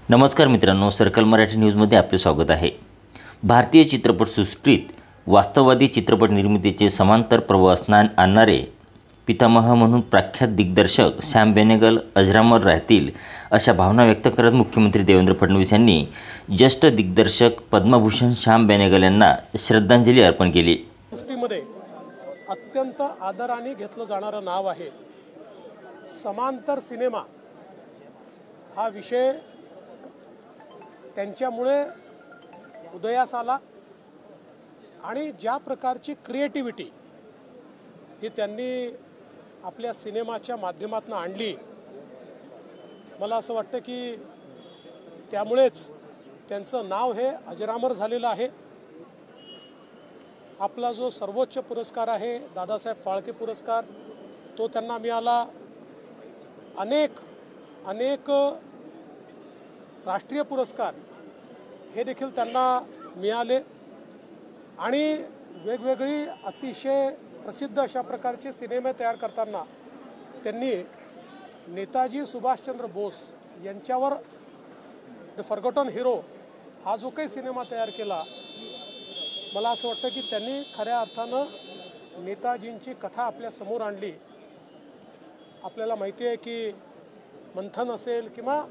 नमस्कार मित्रांनो, सर्कल मराठी न्यूजमध्ये आपले स्वागत आहे। भारतीय चित्रपटसृष्टीत वास्तववादी चित्रपट निर्मितीचे समांतर प्रवास आणणारे पितामह म्हणून प्रख्यात दिग्दर्शक श्याम बेनेगल अजरामर राहतील अशा भावना व्यक्त करत मुख्यमंत्री देवेंद्र फडणवीस यांनी ज्येष्ठ दिग्दर्शक पद्मभूषण श्याम बेनेगल यांना श्रद्धांजली अर्पण केली। सृष्टीमध्ये अत्यंत आदराने घेतलं जाणारं नाव आहे समांतर सिनेमा। हा विषय त्यांच्यामुळे उदयास आला आणि ज्या प्रकारची क्रिएटिव्हिटी ही त्यांनी आपल्या सिनेमाच्या माध्यमातून आणली, मला असं वाटतं की त्यामुळेच त्यांचं नाव हे अजरामर झालेलं आहे। आपला जो सर्वोच्च पुरस्कार आहे दादासाहेब फाळके पुरस्कार, तो त्यांना मिळाला। अनेक राष्ट्रीय पुरस्कार हे देखील त्यांना मिळाले आणि वेगवेगळी अतिशय प्रसिद्ध अशा प्रकारचे सिनेमे तयार करताना त्यांनी नेताजी सुभाषचंद्र बोस यांच्यावर द फॉरगॉटन हिरो हा जो काही सिनेमा तयार केला, मला असं वाटतं की त्यांनी खऱ्या अर्थानं नेताजींची कथा आपल्या समोर आणली। आपल्याला माहिती आहे की मंथन असेल किंवा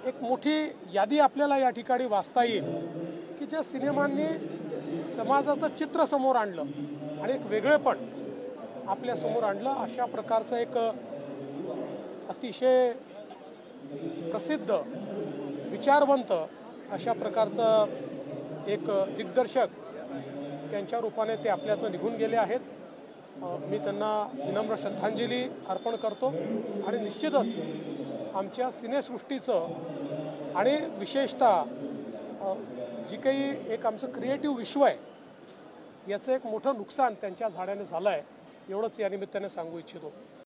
एक मोठी यादी आपल्याला या ठिकाणी वाचता येईल की ज्या सिनेमांनी समाजाचं चित्र समोर आणलं आणि एक वेगळेपण आपल्या समोर आणलं। अशा प्रकारचं एक अतिशय प्रसिद्ध विचारवंत अशा प्रकारचं एक दिग्दर्शक त्यांच्या रूपाने ते आपल्यातून निघून गेले आहेत। मी त्यांना विनम्र श्रद्धांजली अर्पण करतो आणि निश्चितच आमच्या सिनेसृष्टीचं आणि विशेषतः जी काही एक आमचं क्रिएटिव्ह विश्व आहे याचं एक मोठं नुकसान त्यांच्या झाल्याने झालं आहे, एवढंच या निमित्ताने सांगू इच्छितो।